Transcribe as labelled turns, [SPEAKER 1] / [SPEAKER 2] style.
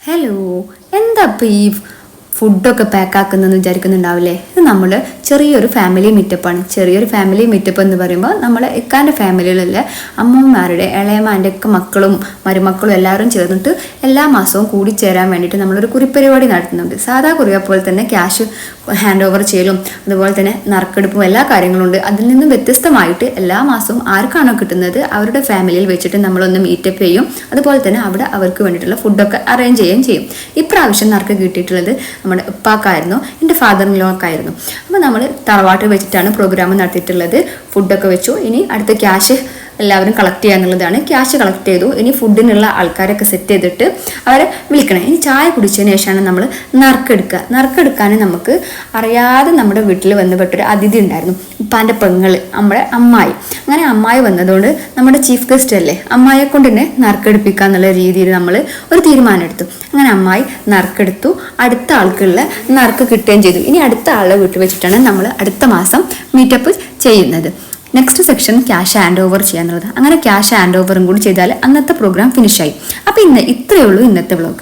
[SPEAKER 1] Hello, എന്താ ഇപ്പം ഈ ഫുഡൊക്കെ പാക്കാക്കുന്നതെന്ന് വിചാരിക്കുന്നുണ്ടാവില്ലേ? ഇത് നമ്മൾ ചെറിയൊരു ഫാമിലി മീറ്റപ്പാണ്. ചെറിയൊരു ഫാമിലി മീറ്റപ്പ് എന്ന് പറയുമ്പോൾ നമ്മളെ ഇക്കാൻ്റെ ഫാമിലിയിലുള്ള അമ്മമാരുടെ ഇളയമാൻ്റെ ഒക്കെ മക്കളും മരുമക്കളും എല്ലാവരും ചേർന്നിട്ട് എല്ലാ മാസവും കൂടിച്ചേരാൻ വേണ്ടിയിട്ട് നമ്മളൊരു കുറിപ്പരിപാടി നടത്തുന്നുണ്ട്. സാധാ കുറിയെ പോലെ തന്നെ ക്യാഷ് ഹാൻഡ് ഓവർ ചെയ്യലും അതുപോലെ തന്നെ നറുക്കെടുപ്പും എല്ലാ കാര്യങ്ങളും ഉണ്ട്. അതിൽ നിന്നും വ്യത്യസ്തമായിട്ട് എല്ലാ മാസവും ആർക്കാണോ കിട്ടുന്നത് അവരുടെ ഫാമിലിയിൽ വെച്ചിട്ട് നമ്മളൊന്ന് മീറ്റപ്പ് ചെയ്യും. അതുപോലെ തന്നെ അവിടെ അവർക്ക് വേണ്ടിയിട്ടുള്ള ഫുഡൊക്കെ അറേഞ്ച് ചെയ്യുകയും ചെയ്യും. ഇപ്രാവശ്യം നറുക്ക് കിട്ടിയിട്ടുള്ളത് നമ്മുടെ ഉപ്പാക്കായിരുന്നു, എൻ്റെ ഫാദർ ഇൻ ലോക്കായിരുന്നു. അപ്പോൾ നമ്മൾ തറവാട്ടിൽ വെച്ചിട്ടാണ് പ്രോഗ്രാം നടത്തിയിട്ടുള്ളത്. ഫുഡൊക്കെ വെച്ചു. ഇനി അടുത്ത ക്യാഷ് എല്ലാവരും കളക്ട് ചെയ്യുക എന്നുള്ളതാണ്. ക്യാഷ് കളക്ട് ചെയ്തു. ഇനി ഫുഡിനുള്ള ആൾക്കാരൊക്കെ സെറ്റ് ചെയ്തിട്ട് അവരെ വിളിക്കണം. ഇനി ചായ കുടിച്ചതിന് ശേഷമാണ് നമ്മൾ നറുക്കെടുക്കുക. നറുക്കെടുക്കാൻ നമുക്ക് അറിയാതെ നമ്മുടെ വീട്ടിൽ വന്നുപെട്ടൊരു അതിഥി ഉണ്ടായിരുന്നു, ഉപ്പാൻ്റെ പെങ്ങൾ, നമ്മുടെ അമ്മായി. അങ്ങനെ അമ്മായി വന്നതുകൊണ്ട് നമ്മുടെ ചീഫ് ഗസ്റ്റ് അല്ലേ, അമ്മായിയെ കൊണ്ട് തന്നെ നറുക്കെടുപ്പിക്കുക എന്നുള്ള രീതിയിൽ നമ്മൾ ഒരു തീരുമാനം എടുത്തു. അങ്ങനെ അമ്മായി നറുക്കെടുത്തു. അടുത്ത ആൾക്കുള്ള നറുക്ക് കിട്ടുകയും ചെയ്തു. ഇനി അടുത്ത ആളുടെ വീട്ടിൽ വെച്ചിട്ടാണ് നമ്മൾ അടുത്ത മാസം മീറ്റപ്പ് ചെയ്യുന്നത്. Next section cash hand over ചെയ്യാന്നുള്ളത്. അങ്ങനെ ക്യാഷ് ഹാൻഡ് ഓവറും കൂടി ചെയ്താൽ അന്നത്തെ പ്രോഗ്രാം ഫിനിഷായി. അപ്പോൾ ഇത്രയേ ഉള്ളൂ ഇന്നത്തെ വ്ളോഗ്.